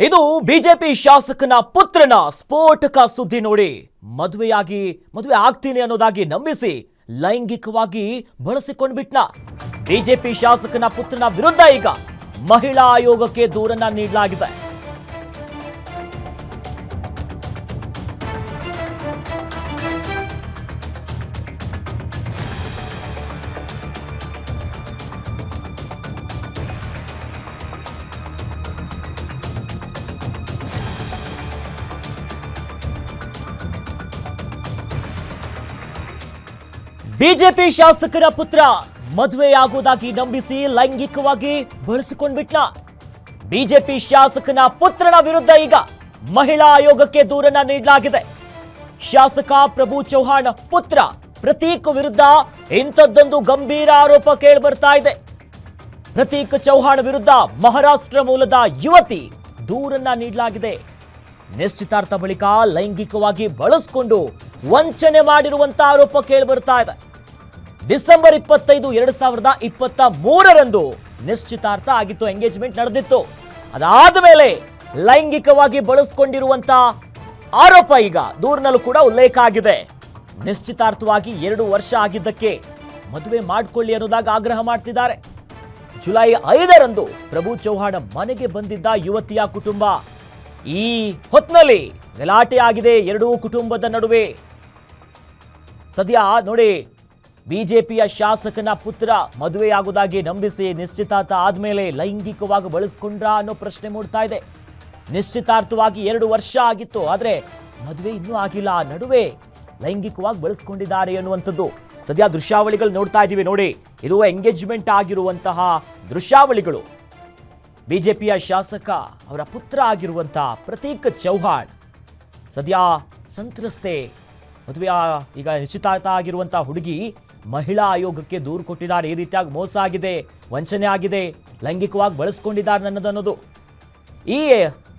ಇದು ಬಿಜೆಪಿ ಶಾಸಕನ ಪುತ್ರನ ಸ್ಫೋಟಕ ಸುದ್ದಿ ನೋಡಿ. ಮದುವೆ ಆಗ್ತೀನಿ ಅನ್ನೋದಾಗಿ ನಂಬಿಸಿ ಲೈಂಗಿಕವಾಗಿ ಬಳಸಿಕೊಂಡ್ಬಿಟ್ನ. ಬಿಜೆಪಿ ಶಾಸಕನ ಪುತ್ರನ ವಿರುದ್ಧ ಈಗ ಮಹಿಳಾ ಆಯೋಗಕ್ಕೆ ದೂರನ್ನ ನೀಡಲಾಗಿದೆ. ಬಿಜೆಪಿ ಶಾಸಕರ ಪುತ್ರ ಮದುವೆಯಾಗುವುದಾಗಿ ನಂಬಿಸಿ ಲೈಂಗಿಕವಾಗಿ ಬಳಸಿಕೊಂಡ್ಬಿಟ್ನ. ಬಿಜೆಪಿ ಶಾಸಕನ ಪುತ್ರನ ವಿರುದ್ಧ ಈಗ ಮಹಿಳಾ ಆಯೋಗಕ್ಕೆ ದೂರನ್ನ ನೀಡಲಾಗಿದೆ. ಶಾಸಕ ಪ್ರಭು ಚೌಹಾಣ್ ಪುತ್ರ ಪ್ರತೀಕ್ ವಿರುದ್ಧ ಇಂಥದ್ದೊಂದು ಗಂಭೀರ ಆರೋಪ ಕೇಳಿಬರ್ತಾ ಇದೆ. ಪ್ರತೀಕ್ ಚೌಹಾಣ್ ವಿರುದ್ಧ ಮಹಾರಾಷ್ಟ್ರ ಮೂಲದ ಯುವತಿ ದೂರನ್ನ ನೀಡಲಾಗಿದೆ. ನಿಶ್ಚಿತಾರ್ಥ ಬಳಿಕ ಲೈಂಗಿಕವಾಗಿ ಬಳಸಿಕೊಂಡು ವಂಚನೆ ಮಾಡಿರುವಂತ ಆರೋಪ ಕೇಳಿಬರ್ತಾ ಇದೆ. ಡಿಸೆಂಬರ್ 25, 2023ರಂದು ನಿಶ್ಚಿತಾರ್ಥ ಆಗಿತ್ತು, ಎಂಗೇಜ್ಮೆಂಟ್ ನಡೆದಿತ್ತು. ಅದಾದ ಮೇಲೆ ಲೈಂಗಿಕವಾಗಿ ಬಳಸಿಕೊಂಡಿರುವಂತ ಆರೋಪ ಈಗ ದೂರಿನಲ್ಲೂ ಕೂಡ ಉಲ್ಲೇಖ ಆಗಿದೆ. ನಿಶ್ಚಿತಾರ್ಥವಾಗಿ 2 ವರ್ಷ ಆಗಿದ್ದಕ್ಕೆ ಮದುವೆ ಮಾಡಿಕೊಳ್ಳಿ ಅನ್ನೋದಾಗಿ ಆಗ್ರಹ ಮಾಡ್ತಿದ್ದಾರೆ. ಜುಲೈ 5ರಂದು ಪ್ರಭು ಚೌಹಾಣ್ ಮನೆಗೆ ಬಂದಿದ್ದ ಯುವತಿಯ ಕುಟುಂಬ. ಈ ಹೊತ್ತಿನಲ್ಲಿ ಗಲಾಟೆ ಆಗಿದೆ ಎರಡೂ ಕುಟುಂಬದ ನಡುವೆ. ಸದ್ಯ ನೋಡಿ, ಬಿಜೆಪಿಯ ಶಾಸಕನ ಪುತ್ರ ಮದುವೆಯಾಗುವುದಾಗಿ ನಂಬಿಸಿ ನಿಶ್ಚಿತಾರ್ಥ ಆದ್ಮೇಲೆ ಲೈಂಗಿಕವಾಗಿ ಬಳಸಿಕೊಂಡ್ರ ಅನ್ನೋ ಪ್ರಶ್ನೆ ಮೂಡ್ತಾ ಇದೆ. ನಿಶ್ಚಿತಾರ್ಥವಾಗಿ 2 ವರ್ಷ ಆಗಿತ್ತು, ಆದ್ರೆ ಮದುವೆ ಇನ್ನೂ ಆಗಿಲ್ಲ, ನಡುವೆ ಲೈಂಗಿಕವಾಗಿ ಬಳಸ್ಕೊಂಡಿದ್ದಾರೆ ಅನ್ನುವಂಥದ್ದು ಸದ್ಯ ದೃಶ್ಯಾವಳಿಗಳು ನೋಡ್ತಾ ಇದ್ದೀವಿ. ನೋಡಿ, ಇದು ಎಂಗೇಜ್ಮೆಂಟ್ ಆಗಿರುವಂತಹ ದೃಶ್ಯಾವಳಿಗಳು. ಬಿಜೆಪಿಯ ಶಾಸಕ ಅವರ ಪುತ್ರ ಆಗಿರುವಂತಹ ಪ್ರತೀಕ್ ಚೌಹಾಣ್ ಸದ್ಯ ಸಂತ್ರಸ್ತೆ. ಮದುವೆ ಈಗ ನಿಶ್ಚಿತಾರ್ಥ ಆಗಿರುವಂತಹ ಹುಡುಗಿ ಮಹಿಳಾ ಆಯೋಗಕ್ಕೆ ದೂರು ಕೊಟ್ಟಿದ್ದಾರೆ. ಈ ರೀತಿಯಾಗಿ ಮೋಸ ಆಗಿದೆ, ವಂಚನೆ ಆಗಿದೆ, ಲೈಂಗಿಕವಾಗಿ ಬಳಸ್ಕೊಂಡಿದ್ದಾರೆ ಅನ್ನೋದು. ಈ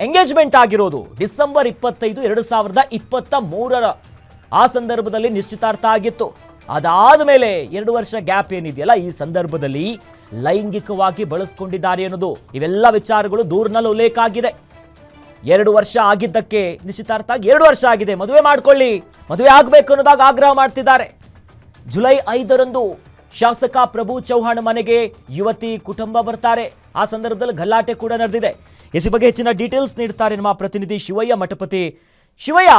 ಎಂಗೇಜ್ಮೆಂಟ್ ಆಗಿರೋದು ಡಿಸೆಂಬರ್ 25, 2023 ಆ ಸಂದರ್ಭದಲ್ಲಿ ನಿಶ್ಚಿತಾರ್ಥ ಆಗಿತ್ತು. ಅದಾದ ಮೇಲೆ 2 ವರ್ಷ ಗ್ಯಾಪ್ ಏನಿದೆಯಲ್ಲ, ಈ ಸಂದರ್ಭದಲ್ಲಿ ಲೈಂಗಿಕವಾಗಿ ಬಳಸ್ಕೊಂಡಿದ್ದಾರೆ ಅನ್ನೋದು ಇವೆಲ್ಲ ವಿಚಾರಗಳು ದೂರಿನಲ್ಲಿ ಉಲ್ಲೇಖ ಆಗಿದೆ. 2 ವರ್ಷ ಆಗಿದ್ದಕ್ಕೆ ನಿಶ್ಚಿತಾರ್ಥ 2 ವರ್ಷ ಆಗಿದೆ, ಮದುವೆ ಮಾಡ್ಕೊಳ್ಳಿ, ಮದುವೆ ಆಗಬೇಕು ಅನ್ನೋದಾಗ ಆಗ್ರಹ ಮಾಡ್ತಿದ್ದಾರೆ. ಜುಲೈ 5ರಂದು ಶಾಸಕ ಪ್ರಭು ಚೌಹಾಣ್ ಮನೆಗೆ ಯುವತಿ ಕುಟುಂಬ ಬರ್ತಾರೆ. ಆ ಸಂದರ್ಭದಲ್ಲಿ ಗಲಾಟೆ ಕೂಡ ನಡೆದಿದೆ. ಈ ಬಗ್ಗೆ ಹೆಚ್ಚಿನ ಡೀಟೇಲ್ಸ್ ನೀಡ್ತಾರೆ ನಮ್ಮ ಪ್ರತಿನಿಧಿ ಶಿವಯ್ಯ ಮಠಪತಿ. ಶಿವಯ್ಯ,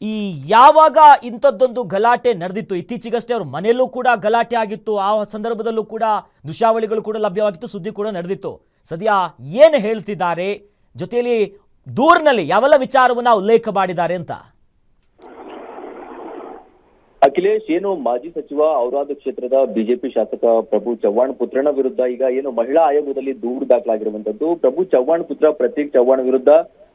ಈ ಯಾವಾಗ ಇಂಥದ್ದೊಂದು ಗಲಾಟೆ ನಡೆದಿತ್ತು, ಇತ್ತೀಚೆಗಷ್ಟೇ ಅವ್ರ ಮನೆಯಲ್ಲೂ ಕೂಡ ಗಲಾಟೆ ಆಗಿತ್ತು, ಆ ಸಂದರ್ಭದಲ್ಲೂ ಕೂಡ ದೃಶ್ಯಾವಳಿಗಳು ಕೂಡ ಲಭ್ಯವಾಗಿತ್ತು, ಸುದ್ದಿ ಕೂಡ ನಡೆದಿತ್ತು. ಸದ್ಯ ಏನು ಹೇಳ್ತಿದ್ದಾರೆ, ಜೊತೆಯಲ್ಲಿ ದೂರಿನಲ್ಲಿ ಯಾವೆಲ್ಲ ವಿಚಾರವನ್ನ ಉಲ್ಲೇಖ ಮಾಡಿದ್ದಾರೆ ಅಂತ? ಅಖಿಲೇಶ್, ಏನು ಮಾಜಿ ಸಚಿವ ಔರಾದ್ ಕ್ಷೇತ್ರದ ಬಿಜೆಪಿ ಶಾಸಕ ಪ್ರಭು ಚವ್ಹಾಣ್ ಪುತ್ರನ ವಿರುದ್ಧ ಈಗ ಏನು ಮಹಿಳಾ ಆಯೋಗದಲ್ಲಿ ದೂರು ದಾಖಲಾಗಿರುವಂತದ್ದು. ಪ್ರಭು ಚವ್ಹಾಣ್ ಪುತ್ರ ಪ್ರತೀಕ್ ಚವ್ಹಾಣ್ ವಿರುದ್ಧ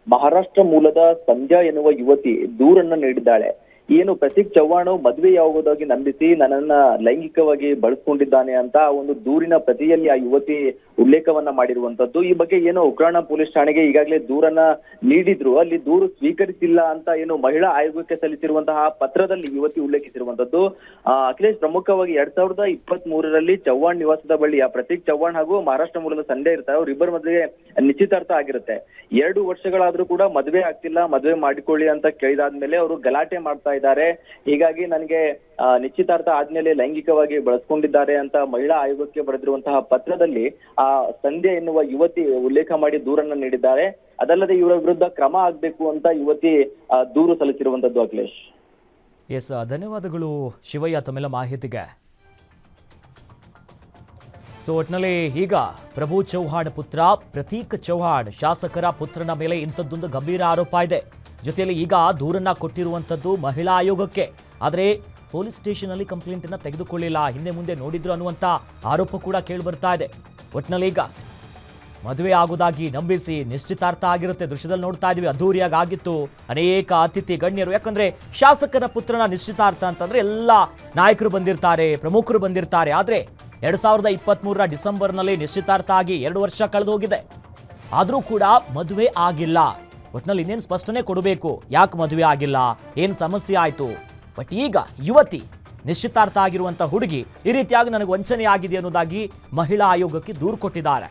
ಮಹಾರಾಷ್ಟ್ರ ಮೂಲದ ಸಂಧ್ಯಾ ಎನ್ನುವ ಯುವತಿ ದೂರನ್ನ ನೀಡಿದ್ದಾಳೆ. ಏನು ಪ್ರತೀಕ್ ಚವ್ಹಾಣ್ ಮದುವೆಯಾಗುವುದಾಗಿ ನಂಬಿಸಿ ನನ್ನನ್ನ ಲೈಂಗಿಕವಾಗಿ ಬಳಸ್ಕೊಂಡಿದ್ದಾನೆ ಅಂತ ಒಂದು ದೂರಿನ ಪ್ರತಿಯಲ್ಲಿ ಆ ಯುವತಿ ಉಲ್ಲೇಖವನ್ನ ಮಾಡಿರುವಂತದ್ದು. ಈ ಬಗ್ಗೆ ಏನು ಉಗ್ರಾಣ ಪೊಲೀಸ್ ಠಾಣೆಗೆ ಈಗಾಗಲೇ ದೂರನ್ನ ನೀಡಿದ್ರು, ಅಲ್ಲಿ ದೂರು ಸ್ವೀಕರಿಸಿಲ್ಲ ಅಂತ ಏನು ಮಹಿಳಾ ಆಯೋಗಕ್ಕೆ ಸಲ್ಲಿಸಿರುವಂತಹ ಪತ್ರದಲ್ಲಿ ಯುವತಿ ಉಲ್ಲೇಖಿಸಿರುವಂತದ್ದು. ಅಖಿಲೇಶ್, ಪ್ರಮುಖವಾಗಿ 2023ರಲ್ಲಿ ಚವ್ಹಾಣ್ ನಿವಾಸದ ಬಳಿ ಆ ಪ್ರತೀಕ್ ಚವ್ಹಾಣ್ ಹಾಗೂ ಮಹಾರಾಷ್ಟ್ರ ಮೂಲದ ಸಂಧ್ಯಾ ಇರ್ತಾರೆ. ಅವರಿಬ್ಬರ ಮದುವೆ ನಿಶ್ಚಿತಾರ್ಥ ಆಗಿರುತ್ತೆ. 2 ವರ್ಷಗಳಾದ್ರೂ ಕೂಡ ಮದುವೆ ಆಗ್ತಿಲ್ಲ, ಮದುವೆ ಮಾಡಿಕೊಳ್ಳಿ ಅಂತ ಕೇಳಿದಾದ್ಮೇಲೆ ಅವರು ಗಲಾಟೆ ಮಾಡ್ತಾ ಇದ್ದಾರೆ. ಹೀಗಾಗಿ ನನಗೆ ನಿಶ್ಚಿತಾರ್ಥ ಆದ್ಮೇಲೆ ಲೈಂಗಿಕವಾಗಿ ಬಳಸ್ಕೊಂಡಿದ್ದಾರೆ ಅಂತ ಮಹಿಳಾ ಆಯೋಗಕ್ಕೆ ಬರೆದಿರುವಂತಹ ಪತ್ರದಲ್ಲಿ ಆ ಸಂಧ್ಯಾ ಎನ್ನುವ ಯುವತಿ ಉಲ್ಲೇಖ ಮಾಡಿ ದೂರನ್ನ ನೀಡಿದ್ದಾರೆ. ಅದಲ್ಲದೆ ಇವರ ವಿರುದ್ಧ ಕ್ರಮ ಆಗ್ಬೇಕು ಅಂತ ಯುವತಿ ದೂರು ಸಲ್ಲಿಸಿರುವಂತದ್ದು. ಅಖಿಲೇಶ್, ಎಸ್, ಧನ್ಯವಾದಗಳು ಶಿವಯ್ಯ ತಮ್ಮೆಲ್ಲ ಮಾಹಿತಿಗೆ. ಒಟ್ಟಿನಲ್ಲಿ ಈಗ ಪ್ರಭು ಚೌಹಾಣ್ ಪುತ್ರ ಪ್ರತೀಕ್ ಚೌಹಾಣ್ ಶಾಸಕರ ಪುತ್ರನ ಮೇಲೆ ಇಂಥದ್ದೊಂದು ಗಂಭೀರ ಆರೋಪ ಇದೆ. ಜೊತೆಯಲ್ಲಿ ಈಗ ದೂರನ್ನ ಕೊಟ್ಟಿರುವಂಥದ್ದು ಮಹಿಳಾ ಆಯೋಗಕ್ಕೆ. ಆದರೆ ಪೊಲೀಸ್ ಸ್ಟೇಷನ್ ಅಲ್ಲಿ ಕಂಪ್ಲೇಂಟ್ ಅನ್ನ ತೆಗೆದುಕೊಳ್ಳಿಲ್ಲ, ಹಿಂದೆ ಮುಂದೆ ನೋಡಿದ್ರು ಅನ್ನುವಂಥ ಆರೋಪ ಕೂಡ ಕೇಳಿ ಬರ್ತಾ ಇದೆ. ಒಟ್ಟಿನಲ್ಲಿ ಈಗ ಮದುವೆ ಆಗುವುದಾಗಿ ನಂಬಿಸಿ ನಿಶ್ಚಿತಾರ್ಥ ಆಗಿರುತ್ತೆ. ದೃಶ್ಯದಲ್ಲಿ ನೋಡ್ತಾ ಇದೀವಿ, ಅದ್ದೂರಿಯಾಗಿ ಆಗಿತ್ತು. ಅನೇಕ ಅತಿಥಿ ಗಣ್ಯರು, ಯಾಕಂದ್ರೆ ಶಾಸಕರ ಪುತ್ರನ ನಿಶ್ಚಿತಾರ್ಥ ಅಂತಂದ್ರೆ ಎಲ್ಲ ನಾಯಕರು ಬಂದಿರ್ತಾರೆ, ಪ್ರಮುಖರು ಬಂದಿರ್ತಾರೆ. ಆದ್ರೆ 2023 ಡಿಸೆಂಬರ್ನಲ್ಲಿ ನಿಶ್ಚಿತಾರ್ಥ ಆಗಿ 2 ವರ್ಷ ಕಳೆದು ಹೋಗಿದೆ, ಆದರೂ ಕೂಡ ಮದುವೆ ಆಗಿಲ್ಲ. ಒಟ್ಟಿನಲ್ಲಿ ಇನ್ನೇನು ಸ್ಪಷ್ಟನೆ ಕೊಡಬೇಕು, ಯಾಕೆ ಮದುವೆ ಆಗಿಲ್ಲ, ಏನು ಸಮಸ್ಯೆ ಆಯಿತು. ಬಟ್ ಈಗ ಯುವತಿ ನಿಶ್ಚಿತಾರ್ಥ ಆಗಿರುವಂಥ ಹುಡುಗಿ ಈ ರೀತಿಯಾಗಿ ನನಗೆ ವಂಚನೆ ಆಗಿದೆ ಅನ್ನೋದಾಗಿ ಮಹಿಳಾ ಆಯೋಗಕ್ಕೆ ದೂರು ಕೊಟ್ಟಿದ್ದಾರೆ.